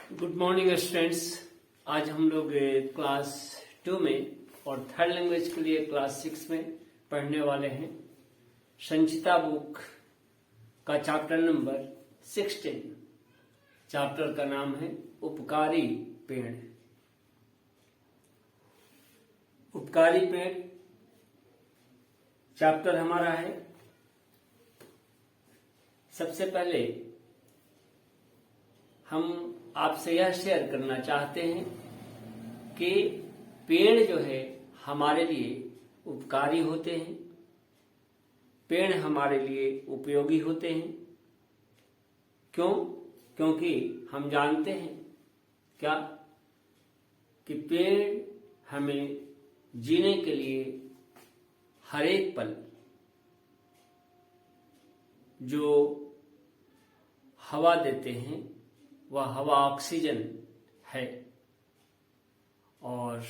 Good morning students. आज हम लोग क्लास 2 में और थर्ड लैंग्वेज के लिए क्लास 6 में पढ़ने वाले हैं। संचिता बुक का चैप्टर नंबर 16। चैप्टर का नाम है उपकारी पेड़। उपकारी पेड़ चैप्टर हमारा है। सबसे पहले हम आपसे यह शेयर करना चाहते हैं कि पेड़ जो है हमारे लिए उपकारी होते हैं, पेड़ हमारे लिए उपयोगी होते हैं। क्यों? क्योंकि हम जानते हैं क्या कि पेड़ हमें जीने के लिए हर एक पल जो हवा देते हैं वह हवा ऑक्सीजन है, और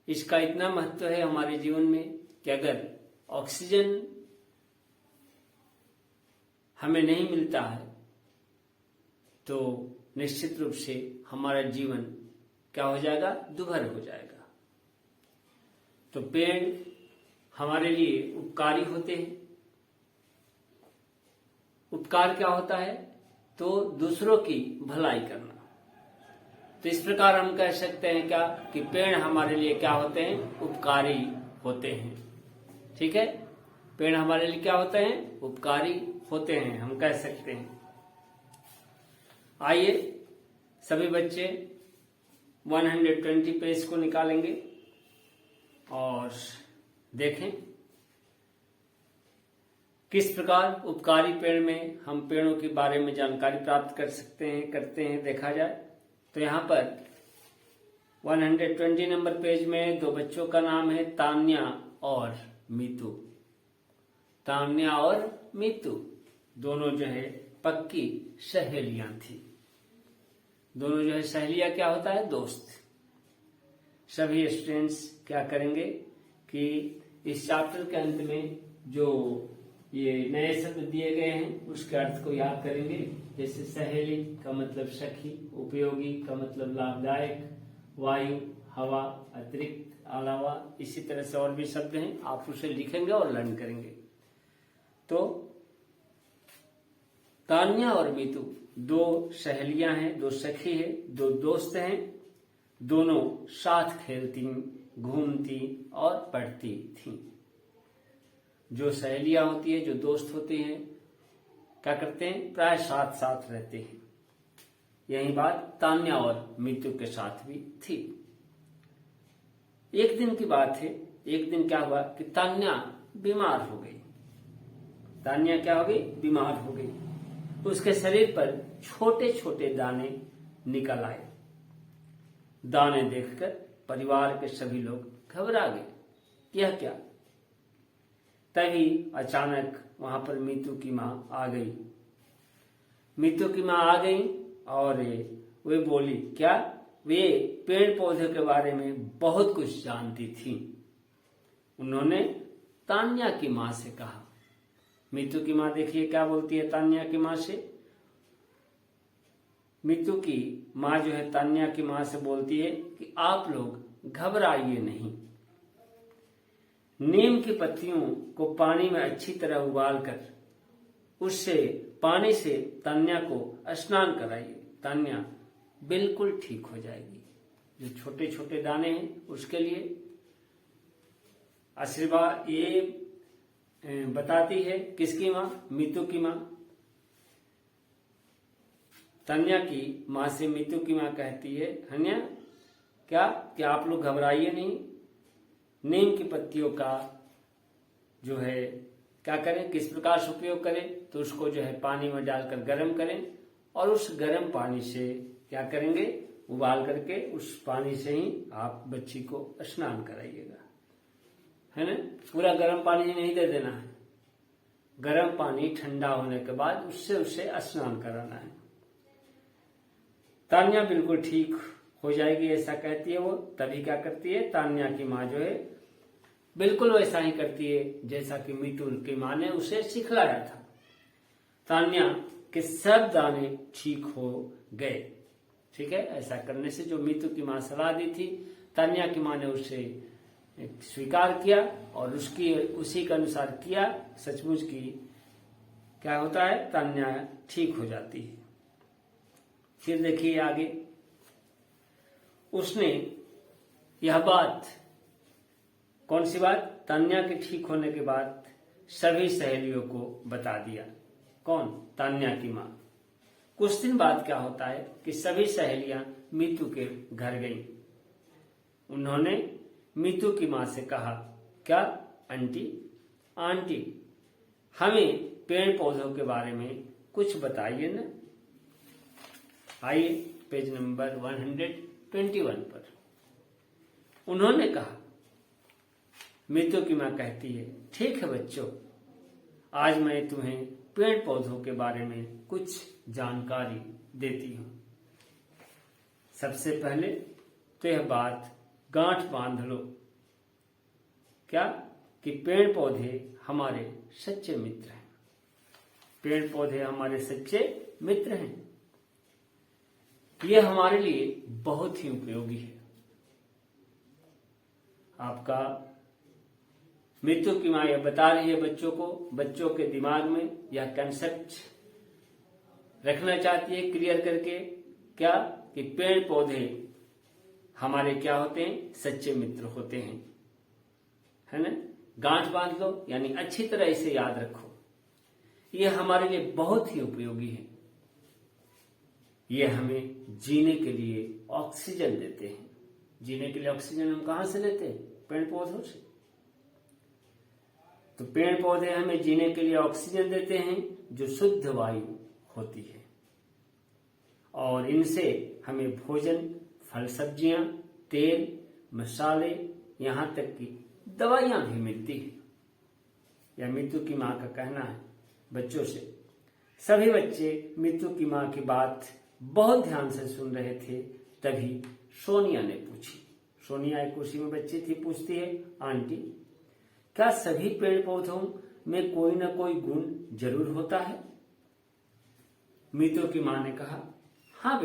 इसका इतना महत्व है हमारे जीवन में कि अगर ऑक्सीजन हमें नहीं मिलता है तो निश्चित रूप से हमारा जीवन क्या हो जाएगा? दुभर हो जाएगा। तो पेड़ हमारे लिए उपकारी होते हैं। उपकार क्या होता है? तो दूसरों की भलाई करना। तो इस प्रकार हम कह सकते हैं क्या कि पेड़ हमारे लिए क्या होते हैं? उपकारी होते हैं। ठीक है, पेड़ हमारे लिए क्या होते हैं? उपकारी होते हैं, हम कह सकते हैं। आइए सभी बच्चे 120 पेज को निकालेंगे और देखें किस प्रकार उपकारी पेड़ में हम पेड़ों के बारे में जानकारी प्राप्त कर सकते हैं, करते हैं। देखा जाए तो यहाँ पर 120 नंबर पेज में दो बच्चों का नाम है तान्या और मीतू। तान्या और मीतू दोनों जो है पक्की सहेलियां थी। दोनों जो है सहेलियां क्या होता है? दोस्त। सभी स्टूडेंट्स क्या करेंगे कि इस चैप्टर के अंत में जो ये नए शब्द दिए गए हैं उसके अर्थ को याद करेंगे। जैसे सहेली का मतलब सखी, उपयोगी का मतलब लाभदायक, वायु, हवा, अतिरिक्त, अलावा, इसी तरह से और भी शब्द हैं। आप उसे लिखेंगे और लर्न करेंगे। तो तान्या और मीतू दो सहेलियां हैं, दो सखी है, दो दोस्त हैं। दोनों साथ खेलती, घूमती और पढ़ती थीं। जो सहेलियां होती है, जो दोस्त होते हैं, क्या करते हैं? प्राय साथ साथ रहते हैं। यही बात तान्या और मीतू के साथ भी थी। एक दिन की बात है। एक दिन क्या हुआ कि तान्या बीमार हो गई। तान्या क्या हो गई? बीमार हो गई। उसके शरीर पर छोटे छोटे दाने निकल आए। दाने देखकर परिवार के सभी लोग घबरा गए। यह क्या? तभी अचानक वहां पर मीतू की मां आ गई। मीतू की मां आ गई और वे बोली क्या? वे पेड़ पौधे के बारे में बहुत कुछ जानती थी। उन्होंने तान्या की मां से कहा। मीतू की मां देखिए क्या बोलती है तान्या की मां से। मीतू की मां जो है तान्या की मां से बोलती है कि आप लोग घबराइए नहीं। नीम की पत्तियों को पानी में अच्छी तरह उबालकर उससे पानी से तान्या को स्नान कराइए। तान्या बिल्कुल ठीक हो जाएगी। जो छोटे छोटे दाने हैं उसके लिए आशीर्वाद ये बताती है। किसकी मां? मीतू की मां। तान्या की मां से मीतू की मां कहती है तान्या क्या कि आप लोग घबराइए नहीं। नीम की पत्तियों का जो है क्या करें, किस प्रकार से उपयोग करें? तो उसको जो है पानी में डालकर गर्म करें और उस गर्म पानी से क्या करेंगे? उबाल करके उस पानी से ही आप बच्ची को स्नान कराइएगा, है ना। पूरा गर्म पानी नहीं दे देना है। गर्म पानी ठंडा होने के बाद उससे उसे स्नान कराना है। तान्या बिल्कुल ठीक हो जाएगी ऐसा कहती है वो। तभी क्या करती है? तान्या की माँ जो है बिल्कुल वैसा ही करती है जैसा कि मीतू की माँ ने उसे सिखलाया था। तान्या के सब दाने ठीक हो गए। ठीक है। ऐसा करने से जो मीतू की माँ सलाह दी थी, तान्या की माँ ने उसे स्वीकार किया और उसी के अनुसार किया। सचमुच की क्या होता है, तान्या ठीक हो जाती है। फिर देखिए आगे, उसने यह बात, कौन सी बात, तान्या के ठीक होने के बाद सभी सहेलियों को बता दिया। कौन, तान्या की माँ। कुछ दिन बाद क्या होता है कि सभी सहेलियां मीतू के घर गईं। उन्होंने मीतू की माँ से कहा, क्या आंटी हमें पेड़ पौधों के बारे में कुछ बताइए ना। आइए पेज नंबर 121 पर। उन्होंने कहा, मीतू की माँ कहती है, ठीक है बच्चों, आज मैं तुम्हें पेड़ पौधों के बारे में कुछ जानकारी देती हूं। सबसे पहले तो यह बात गांठ बांध लो, क्या, कि पेड़ पौधे हमारे सच्चे मित्र हैं। पेड़ पौधे हमारे सच्चे मित्र हैं। यह हमारे लिए बहुत ही उपयोगी है। आपका मीतू की माँ यह बता रही है बच्चों को, बच्चों के दिमाग में यह कंसेप्ट रखना चाहती है क्लियर करके, क्या, कि पेड़ पौधे हमारे क्या होते हैं, सच्चे मित्र होते हैं, है ना। गांठ बांध लो, यानी अच्छी तरह इसे याद रखो। यह हमारे लिए बहुत ही उपयोगी है। यह हमें जीने के लिए ऑक्सीजन देते हैं। जीने के लिए ऑक्सीजन हम कहां से लेते हैं, पेड़ पौधों से। तो पेड़ पौधे हमें जीने के लिए ऑक्सीजन देते हैं, जो शुद्ध वायु होती है, और इनसे हमें भोजन, फल सब्जियां, तेल, मसाले, यहां तक कि दवाइयां भी मिलती है। यह मीतू की माँ का कहना है बच्चों से। सभी बच्चे मीतू की माँ की बात बहुत ध्यान से सुन रहे थे। तभी सोनिया ने पूछी, सोनिया एक कुर्सी में बच्ची थी, पूछती है, आंटी क्या सभी पेड़ पौधों में कोई ना कोई गुण जरूर होता है। मीतू की माँ ने कहा, हाँ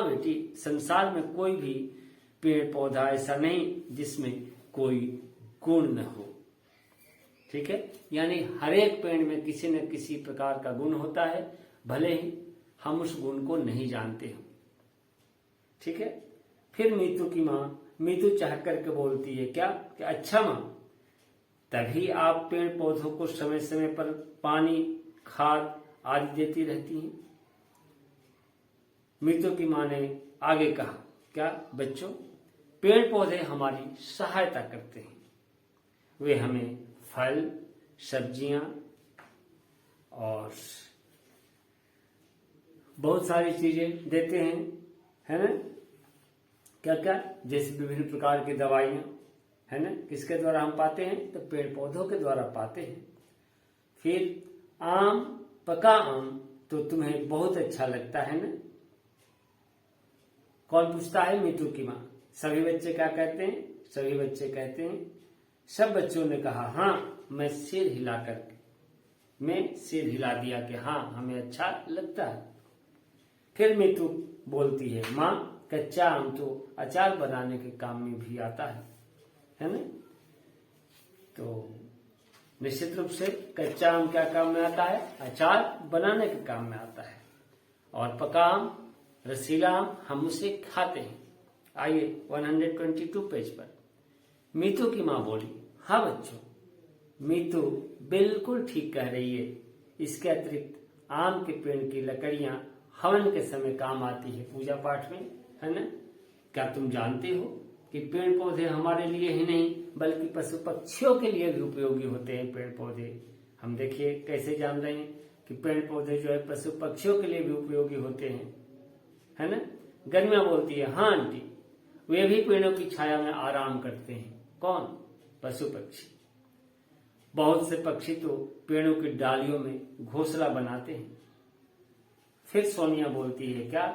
बेटी, संसार में कोई भी पेड़ पौधा ऐसा नहीं जिसमें कोई गुण न हो। ठीक है, यानी हर एक पेड़ में किसी न किसी प्रकार का गुण होता है, भले ही हम उस गुण को नहीं जानते हो। ठीक है। फिर मीतू की माँ, मीतू चाह करके बोलती है, क्या, कि अच्छा माँ, तभी आप पेड़ पौधों को समय समय पर पानी, खाद आदि देती रहती हैं। मीतू की माँ ने आगे कहा, क्या बच्चों, पेड़ पौधे हमारी सहायता करते हैं। वे हमें फल, सब्जियां और बहुत सारी चीजें देते हैं, है ना। क्या क्या, जैसे विभिन्न प्रकार की दवाइयां, है ना, किसके द्वारा हम पाते हैं, तो पेड़ पौधों के द्वारा पाते हैं। फिर आम, पका आम तो तुम्हें बहुत अच्छा लगता है ना। कौन पूछता है, मीतू की माँ। सभी बच्चे क्या कहते हैं, सभी बच्चे कहते हैं, सब बच्चों ने कहा, हाँ, मैं सिर हिला दिया कि हाँ, हमें अच्छा लगता है। फिर मीतू बोलती है, माँ, कच्चा आम तो अचार बनाने के काम में भी आता है ना। तो निश्चित रूप से कच्चा आम क्या काम में आता है, अचार बनाने के काम में आता है। और पका आम, रसीला आम, हम उसे खाते हैं। आइए 122 पेज पर मीतू की माँ बोली, हाँ बच्चों, मीतू बिल्कुल ठीक कह रही है। इसके अतिरिक्त आम के पेड़ की लकड़ियां हवन के समय काम आती है, पूजा पाठ में, है ना। क्या तुम जानते हो कि पेड़ पौधे हमारे लिए ही नहीं बल्कि पशु पक्षियों के लिए भी उपयोगी होते हैं। पेड़ पौधे हम देखिए कैसे जान रहे हैं कि पेड़ पौधे जो है पशु पक्षियों के लिए भी उपयोगी होते हैं, है ना। गर्मिया बोलती है, हाँ आंटी, वे भी पेड़ों की छाया में आराम करते हैं। कौन, पशु पक्षी। बहुत से पक्षी तो पेड़ों की डालियों में घोंसला बनाते हैं। फिर सोनिया बोलती है, क्या,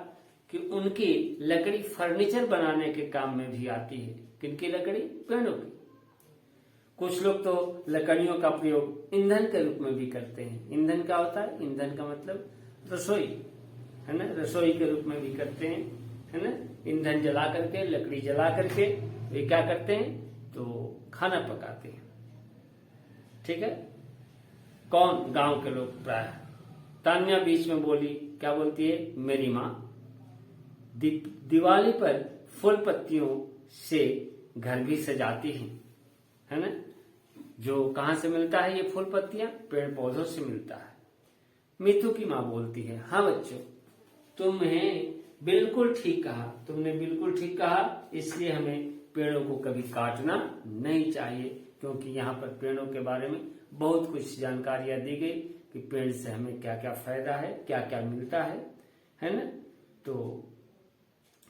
कि उनकी लकड़ी फर्नीचर बनाने के काम में भी आती है। किनकी लकड़ी, पेड़ों की। कुछ लोग तो लकड़ियों का प्रयोग ईंधन के रूप में भी करते हैं। ईंधन क्या होता है, ईंधन का मतलब रसोई, है ना, रसोई के रूप में भी करते हैं, है ना, ईंधन जला करके, लकड़ी जला करके वे क्या करते हैं, तो खाना पकाते हैं। ठीक है, कौन, गांव के लोग प्राय। तान्या बीच में बोली, क्या बोलती है, मेरी माँ दिवाली पर फूल पत्तियों से घर भी सजाती है ना। जो कहां से मिलता है ये फूल पत्तियां, पेड़ पौधों से मिलता है। मीतू की माँ बोलती है, हाँ बच्चों, तुमने बिल्कुल ठीक कहा, इसलिए हमें पेड़ों को कभी काटना नहीं चाहिए, क्योंकि यहाँ पर पेड़ों के बारे में बहुत कुछ जानकारियां दी गई कि पेड़ से हमें क्या क्या फायदा है, क्या क्या मिलता है ना। तो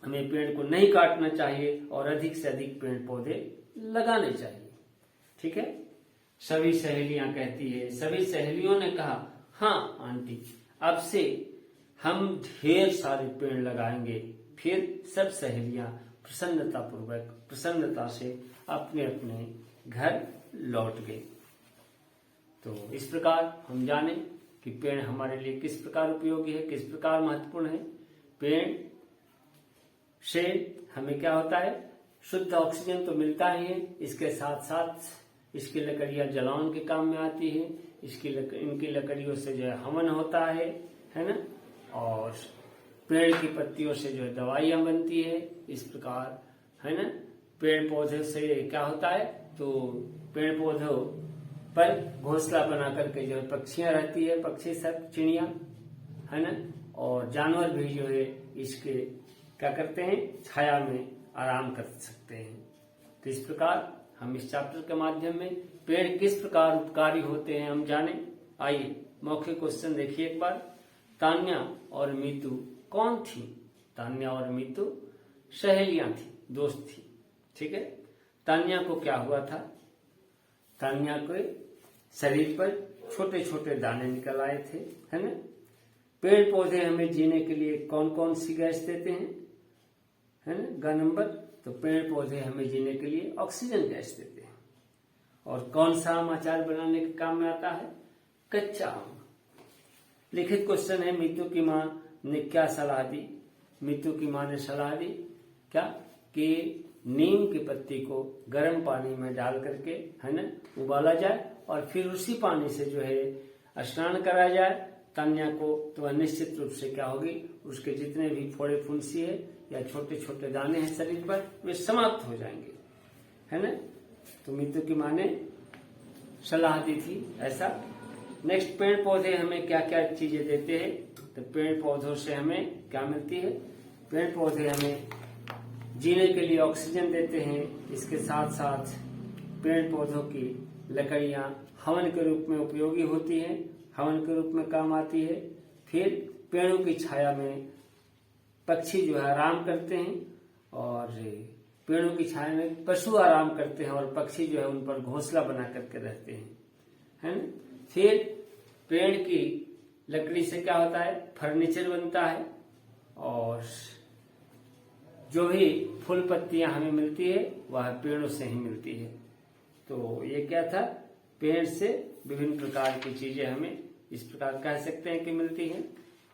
हमें पेड़ को नहीं काटना चाहिए और अधिक से अधिक पेड़ पौधे लगाने चाहिए। ठीक है, सभी सहेलियां कहती है, सभी सहेलियों ने कहा, हाँ आंटी, अब से हम ढेर सारे पेड़ लगाएंगे। फिर सब सहेलियां प्रसन्नता से अपने अपने घर लौट गए। तो इस प्रकार हम जाने कि पेड़ हमारे लिए किस प्रकार उपयोगी है, किस प्रकार महत्वपूर्ण है। पेड़ से हमें क्या होता है, शुद्ध ऑक्सीजन तो मिलता ही है, इसके साथ साथ इसकी लकड़ियां जलावन के काम में आती है, इनकी लकड़ियों से जो है हवन होता है ना, और पेड़ की पत्तियों से जो है दवाइयां बनती है। इस प्रकार है ना, पेड़ पौधे से क्या होता है, तो पेड़ पौधों पर घोंसला बना करके जो है पक्षियां रहती है, पक्षी सब, चिड़िया, है ना, और जानवर भी जो है इसके क्या करते हैं, छाया में आराम कर सकते हैं। तो इस प्रकार हम इस चैप्टर के माध्यम में पेड़ किस प्रकार उपकारी होते हैं हम जाने। आइए मौखिक क्वेश्चन देखिए एक बार। तान्या और मीतू कौन थी? तान्या और मीतू सहेलियां थी, दोस्त थी। ठीक है, तान्या को क्या हुआ था, तान्या के शरीर पर छोटे छोटे दाने निकल आए थे, है ना। पेड़ पौधे हमें जीने के लिए कौन कौन सी गैस देते हैं, है ना, ग नंबर, तो पेड़ पौधे हमें जीने के लिए ऑक्सीजन गैस देते हैं। और कौन सा आम अचार बनाने के काम में आता है, कच्चा आम। लिखित क्वेश्चन है, मीतू की माँ ने क्या सलाह दी? मीतू की माँ ने सलाह दी क्या, कि नीम की पत्ती को गर्म पानी में डाल करके, है ना, उबाला जाए और फिर उसी पानी से जो है स्नान कराया जाए तान्या को, तो वह निश्चित रूप से क्या होगी, उसके जितने भी फोड़े फुंसी है या छोटे छोटे दाने हैं शरीर पर, वे समाप्त हो जाएंगे, है ना। तो मीतू की माँ ने सलाह दी थी ऐसा। नेक्स्ट, पेड़ पौधे हमें क्या क्या चीजें देते हैं? तो पेड़ पौधों से हमें क्या मिलती है, पेड़ पौधे हमें जीने के लिए ऑक्सीजन देते हैं। इसके साथ साथ पेड़ पौधों की लकड़ियां हवन के रूप में उपयोगी होती हैं, हवन के रूप में काम आती है। फिर पेड़ों की छाया में पक्षी जो है आराम करते हैं, और पेड़ों की छाया में पशु आराम करते हैं, और पक्षी जो है उन पर घोंसला बना करके रहते हैं, है ना। फिर पेड़ की लकड़ी से क्या होता है, फर्नीचर बनता है, और जो भी फूल पत्तियां हमें मिलती है वह पेड़ों से ही मिलती है। तो ये क्या था, पेड़ से विभिन्न प्रकार की चीजें हमें इस प्रकार कह सकते हैं कि मिलती हैं।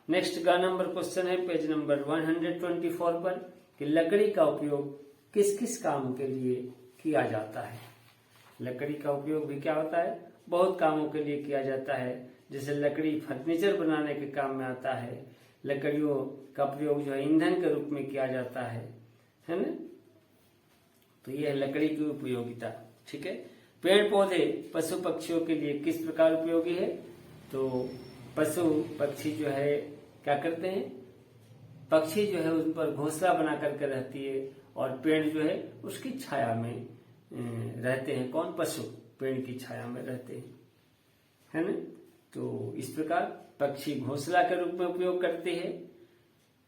नेक्स्ट ग नंबर क्वेश्चन है पेज नंबर 124 पर, कि लकड़ी का उपयोग किस किस काम के लिए किया जाता है? लकड़ी का उपयोग भी क्या होता है, बहुत कामों के लिए किया जाता है। जैसे लकड़ी फर्नीचर बनाने के काम में आता है, लकड़ियों का प्रयोग जो है ईंधन के रूप में किया जाता है ना। तो यह है लकड़ी की उपयोगिता। ठीक है, पेड़ पौधे पशु पक्षियों के लिए किस प्रकार उपयोगी है? तो पशु पक्षी जो है क्या करते हैं, पक्षी जो है उन पर घोंसला बना करके रहती है, और पेड़ जो है उसकी छाया में रहते हैं। कौन? पशु पेड़ की छाया में रहते हैं, है ना। तो इस प्रकार पक्षी घोंसला के रूप में उपयोग करते हैं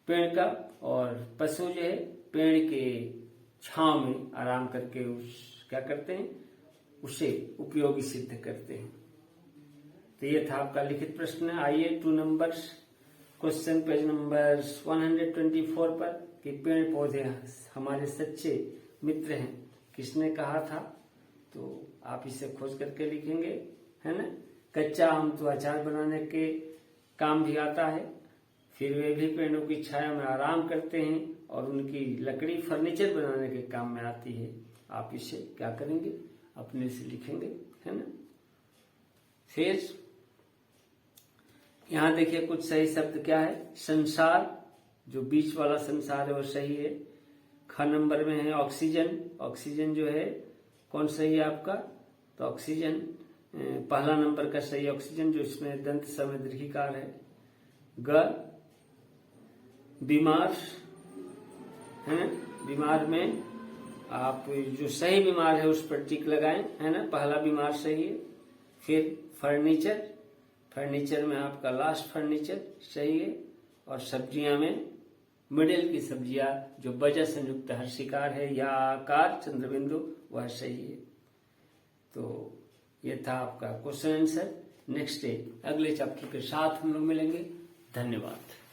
पेड़ का, और पशु जो है पेड़ के छांव में आराम करके क्या करते हैं, उसे उपयोगी सिद्ध करते हैं। तो ये था आपका लिखित प्रश्न। आइए 2 नंबर्स क्वेश्चन पेज नंबर 124 पर, कि पेड़ पौधे हमारे सच्चे मित्र हैं, किसने कहा था? तो आप इसे खोज करके लिखेंगे, है ना। कच्चा आम तो अचार बनाने के काम भी आता है। फिर वे भी पेड़ों की छाया में आराम करते हैं और उनकी लकड़ी फर्नीचर बनाने के काम में आती है। आप इसे क्या करेंगे, अपने से लिखेंगे, है ना। फिर यहां देखिए कुछ सही शब्द क्या है। संसार, जो बीच वाला संसार है वो सही है। ख नंबर में है ऑक्सीजन। ऑक्सीजन जो है कौन सही है आपका, तो ऑक्सीजन पहला नंबर का सही ऑक्सीजन, जो इसमें दंत समय दीर्घिकार है। ग बीमार, है ना। बीमार में आप जो सही बीमार है उस पर टिक लगाएं, है ना, पहला बीमार सही है। फिर फर्नीचर, फर्नीचर में आपका लास्ट फर्नीचर सही है। और सब्जियां में मिडिल की सब्जियां जो बजा संयुक्त हर्षिकार है या आकार चंद्रबिंदु, वह सही है। तो ये था आपका क्वेश्चन आंसर। नेक्स्ट डे अगले चैप्टर के साथ हम लोग मिलेंगे। धन्यवाद।